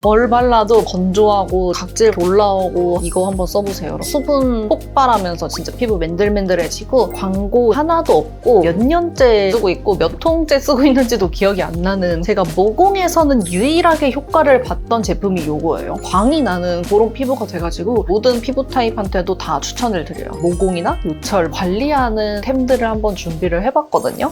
뭘 발라도 건조하고 각질 올라오고 이거 한번 써보세요. 수분 폭발하면서 진짜 피부 맨들맨들해지고 광고 하나도 없고 몇 년째 쓰고 있고 몇 통째 쓰고 있는지도 기억이 안 나는, 제가 모공에서는 유일하게 효과를 봤던 제품이 이거예요. 광이 나는 그런 피부가 돼가지고 모든 피부 타입한테도 다 추천을 드려요. 모공이나 요철 관리하는 템들을 한번 준비를 해봤거든요.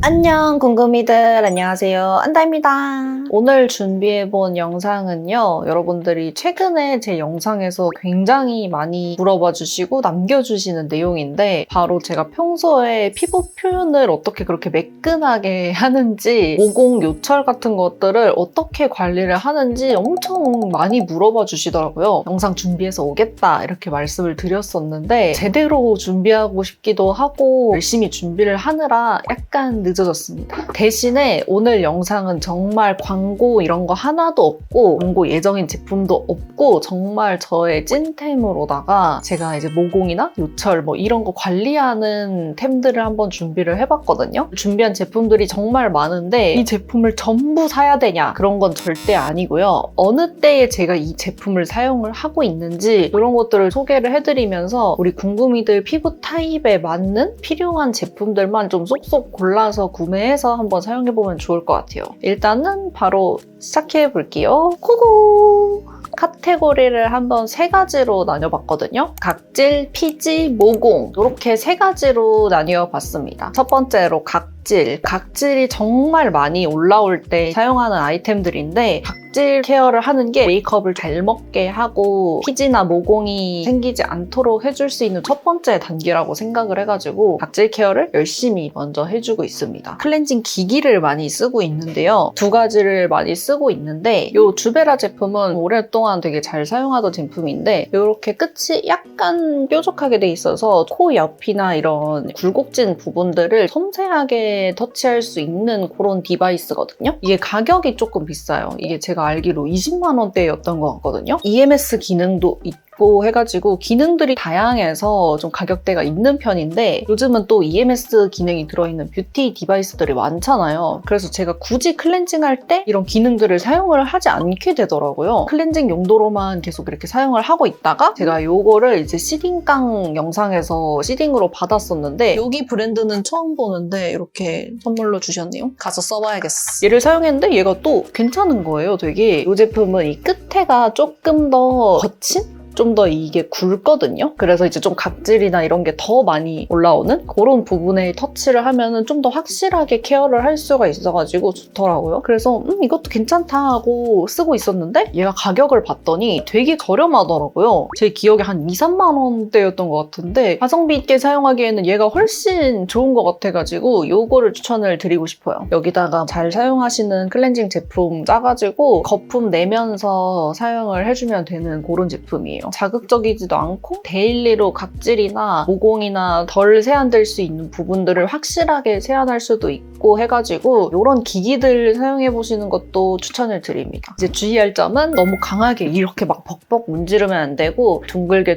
안녕 궁금이들, 안녕하세요, 안다입니다. 오늘 준비해본 영상은요, 여러분들이 최근에 제 영상에서 굉장히 많이 물어봐 주시고 남겨주시는 내용인데, 바로 제가 평소에 피부 표현을 어떻게 그렇게 매끈하게 하는지, 모공 요철 같은 것들을 어떻게 관리를 하는지 엄청 많이 물어봐 주시더라고요. 영상 준비해서 오겠다 이렇게 말씀을 드렸었는데 제대로 준비하고 싶기도 하고 열심히 준비를 하느라 약간 늦어졌습니다. 대신에 오늘 영상은 정말 광고 이런 거 하나도 없고 광고 예정인 제품도 없고 정말 저의 찐템으로다가 제가 이제 모공이나 요철 뭐 이런 거 관리하는 템들을 한번 준비를 해봤거든요. 준비한 제품들이 정말 많은데 이 제품을 전부 사야 되냐? 그런 건 절대 아니고요. 어느 때에 제가 이 제품을 사용을 하고 있는지 이런 것들을 소개를 해드리면서 우리 궁금이들 피부 타입에 맞는 필요한 제품들만 좀 쏙쏙 골라서 구매해서 한번 사용해보면 좋을 것 같아요. 일단은 바로 시작해볼게요. 고고! 카테고리를 한번 세 가지로 나뉘어봤거든요. 각질, 피지, 모공 이렇게 세 가지로 나뉘어봤습니다. 첫 번째로 각질이 정말 많이 올라올 때 사용하는 아이템들인데, 각질 케어를 하는 게 메이크업을 잘 먹게 하고 피지나 모공이 생기지 않도록 해줄 수 있는 첫 번째 단계라고 생각을 해가지고 각질 케어를 열심히 먼저 해주고 있습니다. 클렌징 기기를 많이 쓰고 있는데요. 두 가지를 많이 쓰고 있는데, 이 주베라 제품은 오랫동안 되게 잘 사용하던 제품인데 이렇게 끝이 약간 뾰족하게 돼 있어서 코 옆이나 이런 굴곡진 부분들을 섬세하게 터치할 수 있는 그런 디바이스거든요. 이게 가격이 조금 비싸요. 이게 제가 알기로 20만 원대였던 것 같거든요. EMS 기능도 있고 해가지고 기능들이 다양해서 좀 가격대가 있는 편인데, 요즘은 또 EMS 기능이 들어있는 뷰티 디바이스들이 많잖아요. 그래서 제가 굳이 클렌징할 때 이런 기능들을 사용을 하지 않게 되더라고요. 클렌징 용도로만 계속 이렇게 사용을 하고 있다가 제가 요거를 이제 시딩깡 영상에서 시딩으로 받았었는데, 여기 브랜드는 처음 보는데 이렇게 선물로 주셨네요. 가서 써봐야겠어. 얘를 사용했는데 얘가 또 괜찮은 거예요. 되게 이 제품은 이 끝에가 조금 더 거친? 좀 더 이게 굵거든요. 그래서 이제 좀 각질이나 이런 게 더 많이 올라오는 그런 부분에 터치를 하면은 좀 더 확실하게 케어를 할 수가 있어가지고 좋더라고요. 그래서 이것도 괜찮다 하고 쓰고 있었는데 얘가 가격을 봤더니 되게 저렴하더라고요. 제 기억에 한 2, 3만 원대였던 것 같은데 가성비 있게 사용하기에는 얘가 훨씬 좋은 것 같아가지고 요거를 추천을 드리고 싶어요. 여기다가 잘 사용하시는 클렌징 제품 짜가지고 거품 내면서 사용을 해주면 되는 그런 제품이에요. 자극적이지도 않고 데일리로 각질이나 모공이나 덜 세안될 수 있는 부분들을 확실하게 세안할 수도 있고 해가지고 이런 기기들 사용해보시는 것도 추천을 드립니다. 이제 주의할 점은 너무 강하게 이렇게 막 벅벅 문지르면 안 되고 둥글게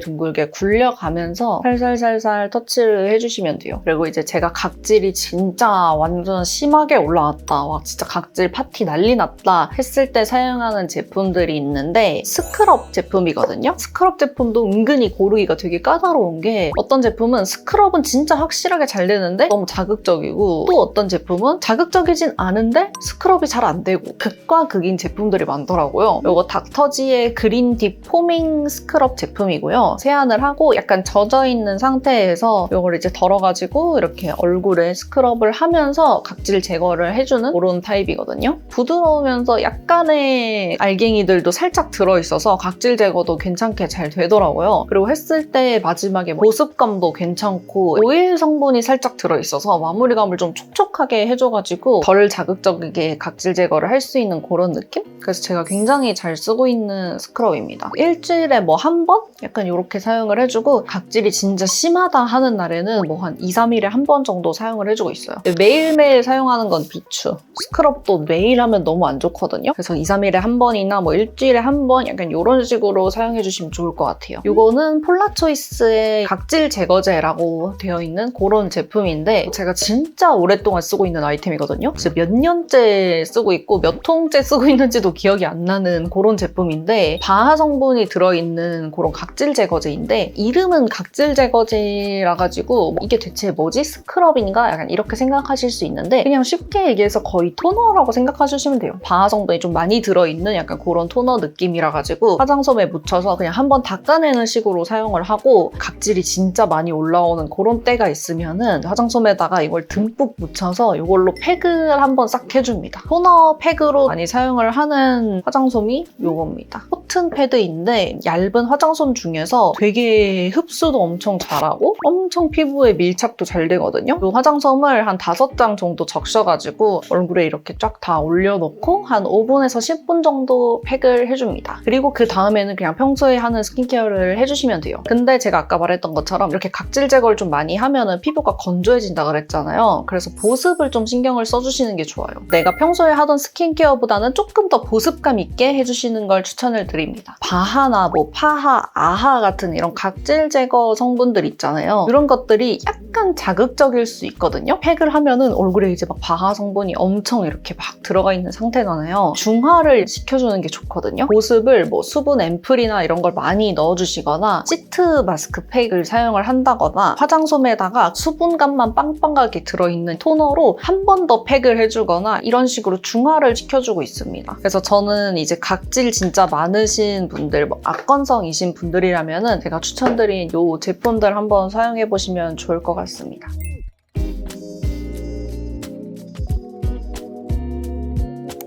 굴려가면서 살살살살 터치를 해주시면 돼요. 그리고 이제 제가 각질이 진짜 완전 심하게 올라왔다, 와 진짜 각질 파티 난리 났다 했을 때 사용하는 제품들이 있는데, 스크럽 제품이거든요. 스크럽 제품도 은근히 고르기가 되게 까다로운 게, 어떤 제품은 스크럽은 진짜 확실하게 잘 되는데 너무 자극적이고, 또 어떤 제품은 자극적이진 않은데 스크럽이 잘 안 되고, 극과 극인 제품들이 많더라고요. 이거 닥터지의 그린 딥 포밍 스크럽 제품이고요. 세안을 하고 약간 젖어있는 상태에서 이걸 이제 덜어가지고 이렇게 얼굴에 스크럽을 하면서 각질 제거를 해주는 그런 타입이거든요. 부드러우면서 약간의 알갱이들도 살짝 들어있어서 각질 제거도 괜찮게 잘 되더라고요. 그리고 했을 때 마지막에 보습감도 괜찮고 오일 성분이 살짝 들어있어서 마무리감을 좀 촉촉하게 해줘가지고 덜 자극적이게 각질 제거를 할 수 있는 그런 느낌? 그래서 제가 굉장히 잘 쓰고 있는 스크럽입니다. 일주일에 뭐 한 번? 약간 이렇게 사용을 해주고, 각질이 진짜 심하다 하는 날에는 뭐 한 2, 3일에 한 번 정도 사용을 해주고 있어요. 매일매일 사용하는 건 비추. 스크럽도 매일 하면 너무 안 좋거든요. 그래서 2, 3일에 한 번이나 뭐 일주일에 한 번 약간 이런 식으로 사용해주시면 좋을 것 같아요. 이거는 폴라초이스의 각질 제거제라고 되어 있는 그런 제품인데 제가 진짜 오랫동안 쓰고 있는 아이템이거든요. 진짜 몇 년째 쓰고 있고 몇 통째 쓰고 있는지도 기억이 안 나는 그런 제품인데 바하 성분이 들어있는 그런 각질 제거제인데 이름은 각질 제거제라 가지고 이게 대체 뭐지? 스크럽인가? 약간 이렇게 생각하실 수 있는데 그냥 쉽게 얘기해서 거의 토너라고 생각하시면 돼요. 바하 성분이 좀 많이 들어있는 약간 그런 토너 느낌이라 가지고 화장솜에 묻혀서 그냥 한번 닦아내는 식으로 사용을 하고 각질이 진짜 많이 올라오는 그런 때가 있으면은 화장솜에다가 이걸 듬뿍 묻혀서 이걸로 팩을 한번 싹 해줍니다. 토너 팩으로 많이 사용을 하는 화장솜이 이겁니다. 코튼 패드인데 얇은 화장솜 중에서 되게 흡수도 엄청 잘하고 엄청 피부에 밀착도 잘 되거든요. 이 화장솜을 한 5장 정도 적셔가지고 얼굴에 이렇게 쫙 다 올려놓고 한 5분에서 10분 정도 팩을 해줍니다. 그리고 그 다음에는 그냥 평소에 하는 스킨케어를 해주시면 돼요. 근데 제가 아까 말했던 것처럼 이렇게 각질 제거를 좀 많이 하면은 피부가 건조해진다 그랬잖아요. 그래서 보습을 좀 신경을 써주시는 게 좋아요. 내가 평소에 하던 스킨케어보다는 조금 더 보습감 있게 해주시는 걸 추천을 드립니다. 바하나 뭐 파하, 아하 같은 이런 각질 제거 성분들 있잖아요. 이런 것들이 약간 자극적일 수 있거든요. 팩을 하면은 얼굴에 이제 막 바하 성분이 엄청 이렇게 막 들어가 있는 상태잖아요. 중화를 시켜주는 게 좋거든요. 보습을 뭐 수분 앰플이나 이런 걸 많이 넣어주시거나 시트 마스크 팩을 사용을 한다거나 화장솜에다가 수분감만 빵빵하게 들어있는 토너로 한 번 더 팩을 해주거나 이런 식으로 중화를 시켜주고 있습니다. 그래서 저는 이제 각질 진짜 많으신 분들, 뭐 악건성이신 분들이라면은 제가 추천드린 이 제품들 한번 사용해보시면 좋을 것 같습니다.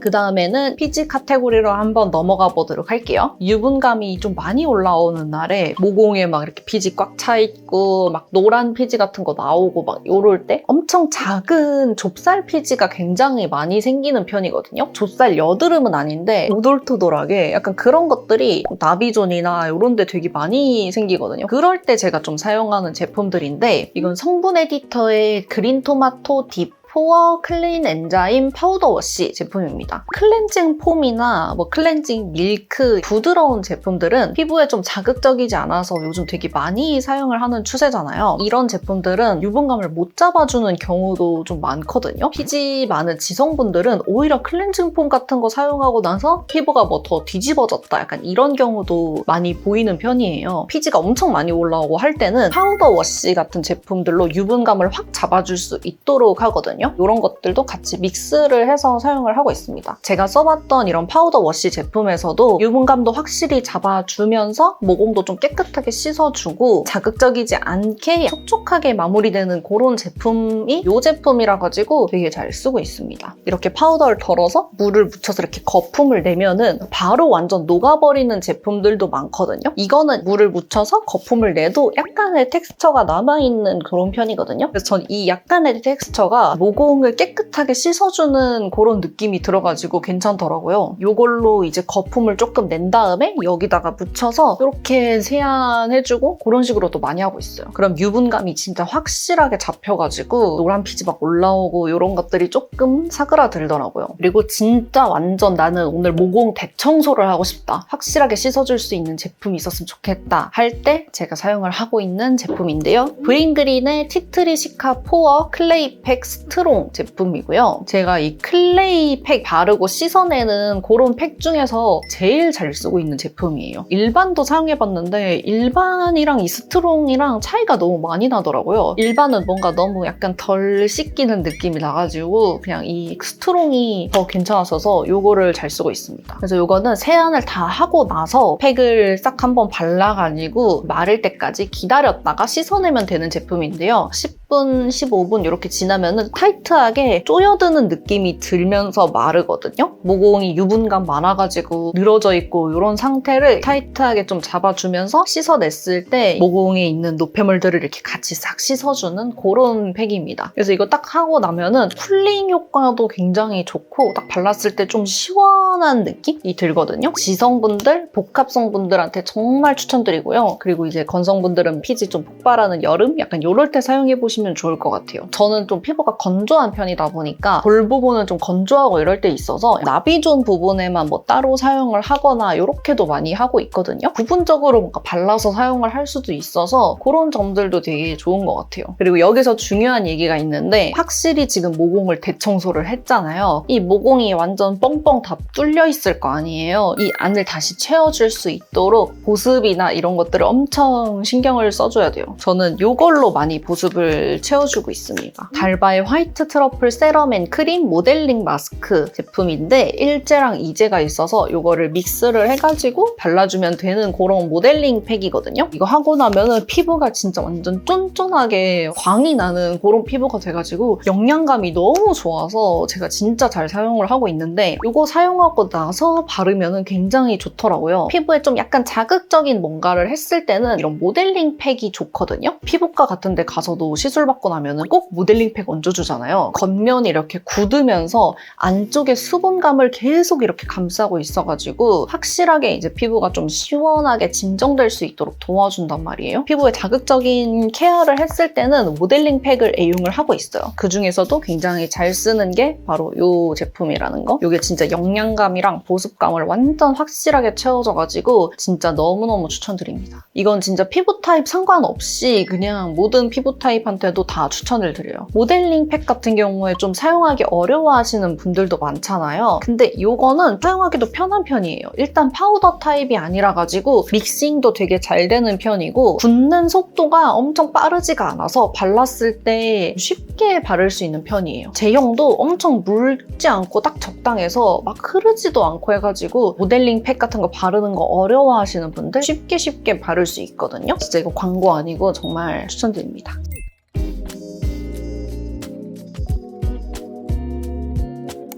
그 다음에는 피지 카테고리로 한번 넘어가 보도록 할게요. 유분감이 좀 많이 올라오는 날에 모공에 막 이렇게 피지 꽉 차 있고 막 노란 피지 같은 거 나오고 막 이럴 때 엄청 작은 좁쌀 피지가 굉장히 많이 생기는 편이거든요. 좁쌀 여드름은 아닌데 오돌토돌하게 약간 그런 것들이 나비존이나 이런 데 되게 많이 생기거든요. 그럴 때 제가 좀 사용하는 제품들인데 이건 성분 에디터의 그린 토마토 딥 포어 클린 엔자임 파우더 워시 제품입니다. 클렌징 폼이나 뭐 클렌징 밀크 부드러운 제품들은 피부에 좀 자극적이지 않아서 요즘 되게 많이 사용을 하는 추세잖아요. 이런 제품들은 유분감을 못 잡아주는 경우도 좀 많거든요. 피지 많은 지성분들은 오히려 클렌징 폼 같은 거 사용하고 나서 피부가 뭐 더 뒤집어졌다 약간 이런 경우도 많이 보이는 편이에요. 피지가 엄청 많이 올라오고 할 때는 파우더 워시 같은 제품들로 유분감을 확 잡아줄 수 있도록 하거든요. 이런 것들도 같이 믹스를 해서 사용을 하고 있습니다. 제가 써봤던 이런 파우더 워시 제품에서도 유분감도 확실히 잡아주면서 모공도 좀 깨끗하게 씻어주고 자극적이지 않게 촉촉하게 마무리되는 그런 제품이 이 제품이라 가지고 되게 잘 쓰고 있습니다. 이렇게 파우더를 덜어서 물을 묻혀서 이렇게 거품을 내면은 바로 완전 녹아버리는 제품들도 많거든요. 이거는 물을 묻혀서 거품을 내도 약간의 텍스처가 남아있는 그런 편이거든요. 그래서 전 이 약간의 텍스처가 모공을 깨끗하게 씻어주는 그런 느낌이 들어가지고 괜찮더라고요. 이걸로 이제 거품을 조금 낸 다음에 여기다가 묻혀서 이렇게 세안해주고 그런 식으로도 많이 하고 있어요. 그럼 유분감이 진짜 확실하게 잡혀가지고 노란 피지 막 올라오고 이런 것들이 조금 사그라들더라고요. 그리고 진짜 완전 나는 오늘 모공 대청소를 하고 싶다. 확실하게 씻어줄 수 있는 제품이 있었으면 좋겠다 할 때 제가 사용을 하고 있는 제품인데요. 브링그린의 티트리 시카 포어 클레이 팩 스트롱 제품이고요. 제가 이 클레이 팩 바르고 씻어내는 그런 팩 중에서 제일 잘 쓰고 있는 제품이에요. 일반도 사용해봤는데 일반이랑 이 스트롱이랑 차이가 너무 많이 나더라고요. 일반은 뭔가 너무 약간 덜 씻기는 느낌이 나가지고 그냥 이 스트롱이 더 괜찮았어서 이거를 잘 쓰고 있습니다. 그래서 이거는 세안을 다 하고 나서 팩을 싹 한번 발라가지고 마를 때까지 기다렸다가 씻어내면 되는 제품인데요. 10분, 15분 이렇게 지나면은 타이트하게 쪼여드는 느낌이 들면서 마르거든요. 모공이 유분감 많아가지고 늘어져 있고 이런 상태를 타이트하게 좀 잡아주면서 씻어냈을 때 모공에 있는 노폐물들을 이렇게 같이 싹 씻어주는 그런 팩입니다. 그래서 이거 딱 하고 나면은 쿨링 효과도 굉장히 좋고 딱 발랐을 때 좀 시원한 느낌이 들거든요. 지성분들, 복합성분들한테 정말 추천드리고요. 그리고 이제 건성분들은 피지 좀 폭발하는 여름? 약간 이럴 때 사용해보시면 보시면 좋을 것 같아요. 저는 좀 피부가 건조한 편이다 보니까 볼 부분은 좀 건조하고 이럴 때 있어서 나비존 부분에만 뭐 따로 사용을 하거나 이렇게도 많이 하고 있거든요. 부분적으로 뭔가 발라서 사용을 할 수도 있어서 그런 점들도 되게 좋은 것 같아요. 그리고 여기서 중요한 얘기가 있는데 확실히 지금 모공을 대청소를 했잖아요. 이 모공이 완전 뻥뻥 다 뚫려 있을 거 아니에요. 이 안을 다시 채워줄 수 있도록 보습이나 이런 것들을 엄청 신경을 써줘야 돼요. 저는 이걸로 많이 보습을 채워주고 있습니다. 달바의 화이트 트러플 세럼 앤 크림 모델링 마스크 제품인데 일제랑 이제가 있어서 이거를 믹스를 해가지고 발라주면 되는 그런 모델링 팩이거든요. 이거 하고 나면은 피부가 진짜 완전 쫀쫀하게 광이 나는 그런 피부가 돼가지고 영양감이 너무 좋아서 제가 진짜 잘 사용을 하고 있는데 이거 사용하고 나서 바르면은 굉장히 좋더라고요. 피부에 좀 약간 자극적인 뭔가를 했을 때는 이런 모델링 팩이 좋거든요. 피부과 같은 데 가서도 시술 받고 나면은 꼭 모델링 팩 얹어주잖아요. 겉면이 이렇게 굳으면서 안쪽에 수분감을 계속 이렇게 감싸고 있어가지고 확실하게 이제 피부가 좀 시원하게 진정될 수 있도록 도와준단 말이에요. 피부에 자극적인 케어를 했을 때는 모델링 팩을 애용을 하고 있어요. 그 중에서도 굉장히 잘 쓰는 게 바로 이 제품이라는 거. 이게 진짜 영양감이랑 보습감을 완전 확실하게 채워줘가지고 진짜 너무너무 추천드립니다. 이건 진짜 피부 타입 상관없이 그냥 모든 피부 타입한테도 다 추천을 드려요. 모델링 팩 같은 경우에 좀 사용하기 어려워하시는 분들도 많잖아요. 근데 이거는 사용하기도 편한 편이에요. 일단 파우더 타입이 아니라 가지고 믹싱도 되게 잘 되는 편이고 굳는 속도가 엄청 빠르지가 않아서 발랐을 때 쉽게 바를 수 있는 편이에요. 제형도 엄청 묽지 않고 딱 적당해서 막 흐르지도 않고 해가지고 모델링 팩 같은 거 바르는 거 어려워하시는 분들 쉽게 바를 수 있거든요. 진짜 이거 광고 아니고 정말 추천드립니다.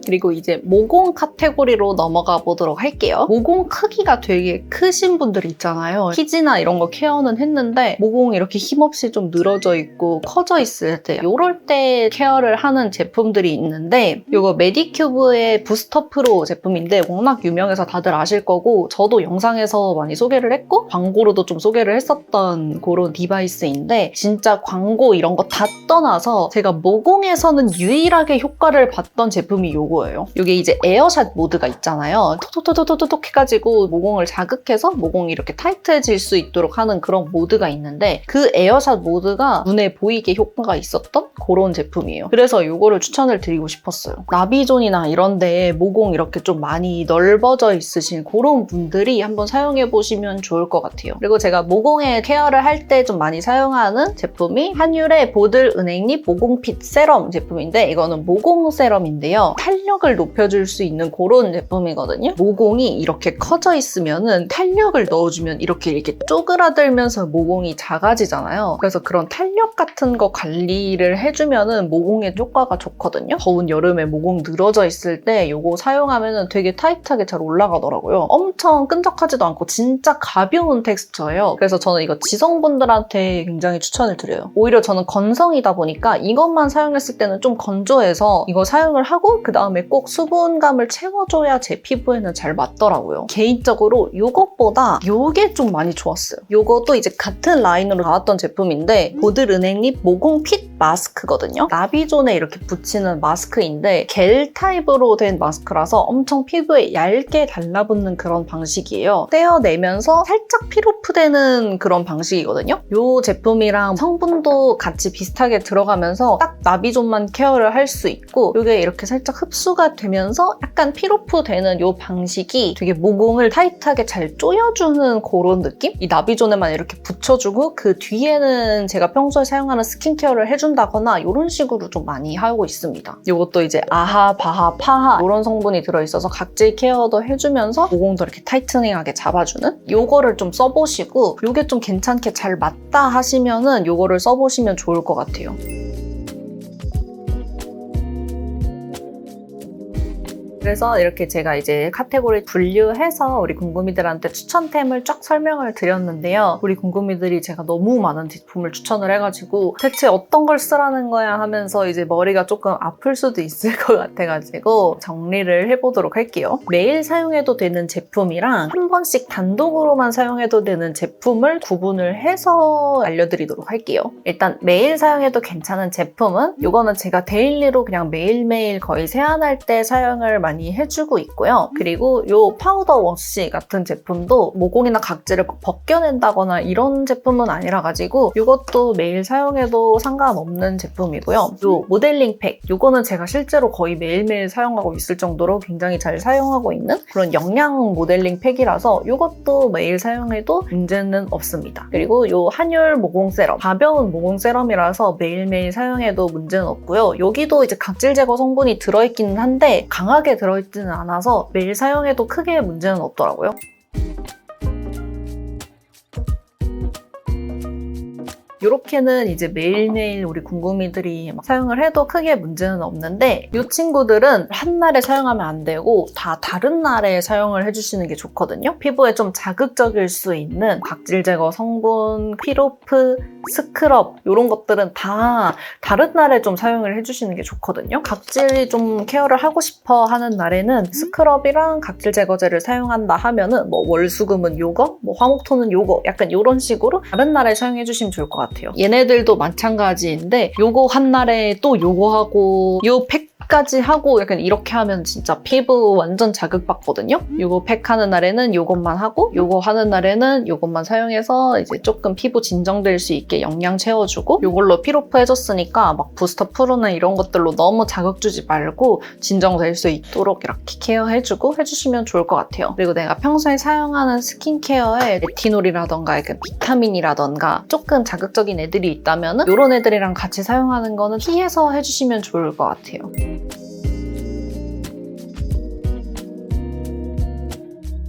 그리고 이제 모공 카테고리로 넘어가 보도록 할게요. 모공 크기가 되게 크신 분들 있잖아요. 키지나 이런 거 케어는 했는데 모공이 이렇게 힘없이 좀 늘어져 있고 커져 있을 때 이럴 때 케어를 하는 제품들이 있는데 이거 메디큐브의 부스터 프로 제품인데 워낙 유명해서 다들 아실 거고 저도 영상에서 많이 소개를 했고 광고로도 좀 소개를 했었던 그런 디바이스인데 진짜 광고 이런 거 다 떠나서 제가 모공에서는 유일하게 효과를 봤던 제품이 요거 거예요. 이게 이제 에어샷 모드가 있잖아요. 톡톡톡톡톡 해가지고 모공을 자극해서 모공이 이렇게 타이트해질 수 있도록 하는 그런 모드가 있는데 그 에어샷 모드가 눈에 보이게 효과가 있었던 그런 제품이에요. 그래서 이거를 추천을 드리고 싶었어요. 나비존이나 이런 데에 모공 이렇게 좀 많이 넓어져 있으신 그런 분들이 한번 사용해보시면 좋을 것 같아요. 그리고 제가 모공에 케어를 할 때 좀 많이 사용하는 제품이 한율의 보들 은행잎 모공핏 세럼 제품인데 이거는 모공 세럼인데요. 탄력을 높여줄 수 있는 그런 제품이거든요. 모공이 이렇게 커져 있으면은 탄력을 넣어주면 이렇게 쪼그라들면서 모공이 작아지잖아요. 그래서 그런 탄력 같은 거 관리를 해주면은 모공에 효과가 좋거든요. 더운 여름에 모공 늘어져 있을 때 이거 사용하면은 되게 타이트하게 잘 올라가더라고요. 엄청 끈적하지도 않고 진짜 가벼운 텍스처예요. 그래서 저는 이거 지성분들한테 굉장히 추천을 드려요. 오히려 저는 건성이다 보니까 이것만 사용했을 때는 좀 건조해서 이거 사용을 하고 그 다음에 꼭 수분감을 채워줘야 제 피부에는 잘 맞더라고요. 개인적으로 이것보다 이게 좀 많이 좋았어요. 이것도 이제 같은 라인으로 나왔던 제품인데 보들 은행잎 모공핏 마스크거든요. 나비존에 이렇게 붙이는 마스크인데 겔 타입으로 된 마스크라서 엄청 피부에 얇게 달라붙는 그런 방식이에요. 떼어내면서 살짝 피로프되는 그런 방식이거든요. 이 제품이랑 성분도 같이 비슷하게 들어가면서 딱 나비존만 케어를 할 수 있고 이게 이렇게 살짝 흡수가 되면서 약간 피로프 되는 이 방식이 되게 모공을 타이트하게 잘 조여주는 그런 느낌? 이 나비존에만 이렇게 붙여주고 그 뒤에는 제가 평소에 사용하는 스킨케어를 해준다거나 이런 식으로 좀 많이 하고 있습니다. 이것도 이제 아하, 바하, 파하 이런 성분이 들어있어서 각질 케어도 해주면서 모공도 이렇게 타이트닝하게 잡아주는 이거를 좀 써보시고 이게 좀 괜찮게 잘 맞다 하시면은 이거를 써보시면 좋을 것 같아요. 그래서 이렇게 제가 이제 카테고리 분류해서 우리 궁금이들한테 추천템을 쫙 설명을 드렸는데요. 우리 궁금이들이 제가 너무 많은 제품을 추천을 해가지고 대체 어떤 걸 쓰라는 거야 하면서 이제 머리가 조금 아플 수도 있을 것 같아가지고 정리를 해보도록 할게요. 매일 사용해도 되는 제품이랑 한 번씩 단독으로만 사용해도 되는 제품을 구분을 해서 알려드리도록 할게요. 일단 매일 사용해도 괜찮은 제품은 이거는 제가 데일리로 그냥 매일매일 거의 세안할 때 사용을 많이 해주고 있고요. 그리고 이 파우더 워시 같은 제품도 모공이나 각질을 벗겨낸다거나 이런 제품은 아니라 가지고 이것도 매일 사용해도 상관없는 제품이고요. 이 모델링 팩 이거는 제가 실제로 거의 매일매일 사용하고 있을 정도로 굉장히 잘 사용하고 있는 그런 영양 모델링 팩이라서 이것도 매일 사용해도 문제는 없습니다. 그리고 이 한율 모공 세럼 가벼운 모공 세럼이라서 매일매일 사용해도 문제는 없고요. 여기도 이제 각질 제거 성분이 들어있기는 한데 강하게 들어있지는 않아서 매일 사용해도 크게 문제는 없더라고요. 이렇게는 이제 매일매일 우리 궁금이들이 사용을 해도 크게 문제는 없는데 이 친구들은 한 날에 사용하면 안 되고 다 다른 날에 사용을 해주시는 게 좋거든요. 피부에 좀 자극적일 수 있는 각질 제거 성분, 피로프, 스크럽 이런 것들은 다 다른 날에 좀 사용을 해주시는 게 좋거든요. 각질이 좀 케어를 하고 싶어 하는 날에는 스크럽이랑 각질 제거제를 사용한다 하면은 뭐 월수금은 요거, 뭐 화목토는 요거 약간 이런 식으로 다른 날에 사용해 주시면 좋을 것 같아요. 얘네들도 마찬가지인데 요거 한 날에 또 요거 하고 요 팩까지 하고 약간 이렇게 하면 진짜 피부 완전 자극받거든요. 요거 팩 하는 날에는 요것만 하고 요거 하는 날에는 요것만 사용해서 이제 조금 피부 진정될 수 있게 영양 채워주고 요걸로 피로프 해줬으니까 막 부스터 프루나 이런 것들로 너무 자극 주지 말고 진정될 수 있도록 이렇게 케어해주고 해주시면 좋을 것 같아요. 그리고 내가 평소에 사용하는 스킨케어에 레티놀이라던가 약간 비타민이라던가 조금 자극적인 애들이 있다면 이런 애들이랑 같이 사용하는 거는 피해서 해주시면 좋을 것 같아요.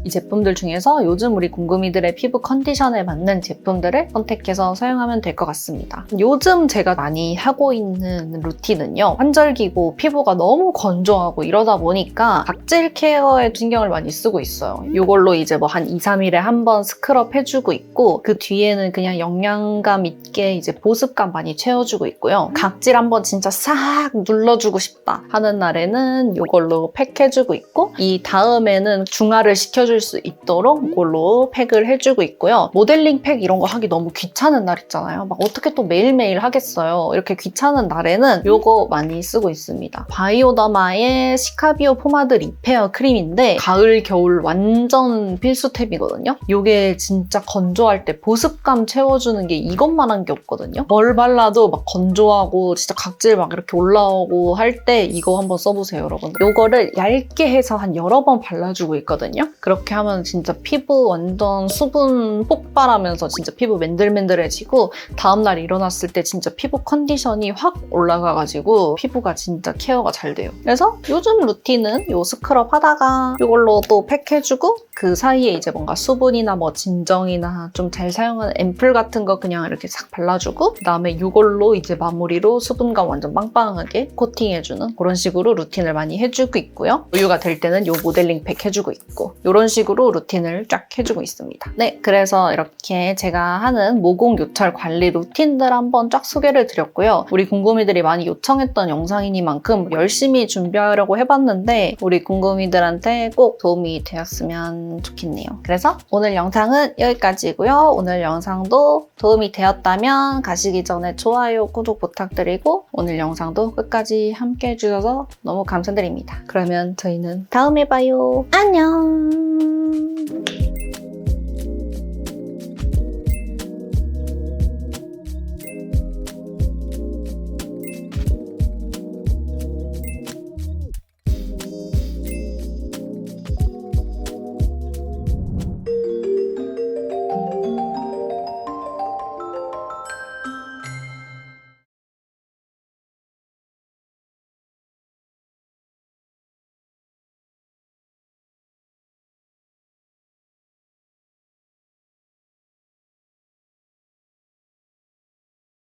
이 제품들 중에서 요즘 우리 궁금이들의 피부 컨디션에 맞는 제품들을 선택해서 사용하면 될 것 같습니다. 요즘 제가 많이 하고 있는 루틴은요. 환절기고 피부가 너무 건조하고 이러다 보니까 각질 케어에 신경을 많이 쓰고 있어요. 이걸로 이제 뭐 한 2, 3일에 한 번 스크럽 해주고 있고 그 뒤에는 그냥 영양감 있게 이제 보습감 많이 채워주고 있고요. 각질 한번 진짜 싹 눌러주고 싶다 하는 날에는 이걸로 팩 해주고 있고 이 다음에는 중화를 시켜줄 수 있도록 이걸로 팩을 해주고 있고요. 모델링 팩 이런 거 하기 너무 귀찮은 날 있잖아요. 막 어떻게 또 매일매일 하겠어요. 이렇게 귀찮은 날에는 이거 많이 쓰고 있습니다. 바이오더마의 시카비오 포마드 리페어 크림인데 가을, 겨울 완전 필수템이거든요. 이게 진짜 건조할 때 보습감 채워주는 게 이것만한 게 없거든요. 뭘 발라도 막 건조하고 진짜 각질 막 이렇게 올라오고 할 때 이거 한번 써보세요, 여러분. 이거를 얇게 해서 한 여러 번 발라주고 있거든요. 그렇게 하면 진짜 피부 완전 수분 폭발하면서 진짜 피부 맨들맨들해지고 다음날 일어났을 때 진짜 피부 컨디션이 확 올라가가지고 피부가 진짜 케어가 잘 돼요. 그래서 요즘 루틴은 요 스크럽 하다가 이걸로 또 팩해주고 그 사이에 이제 뭔가 수분이나 뭐 진정이나 좀 잘 사용하는 앰플 같은 거 그냥 이렇게 싹 발라주고 그다음에 이걸로 이제 마무리로 수분감 완전 빵빵하게 코팅해주는 그런 식으로 루틴을 많이 해주고 있고요. 우유가 될 때는 요 모델링 팩 해주고 있고 이런 식으로 루틴을 쫙 해주고 있습니다. 네, 그래서 이렇게 제가 하는 모공 요철 관리 루틴들 한번 쫙 소개를 드렸고요. 우리 궁금이들이 많이 요청했던 영상이니만큼 열심히 준비하려고 해봤는데 우리 궁금이들한테 꼭 도움이 되었으면 좋겠네요. 그래서 오늘 영상은 여기까지고요. 오늘 영상도 도움이 되었다면 가시기 전에 좋아요, 구독 부탁드리고 오늘 영상도 끝까지 함께 해주셔서 너무 감사드립니다. 그러면 저희는 다음에 봐요. 안녕!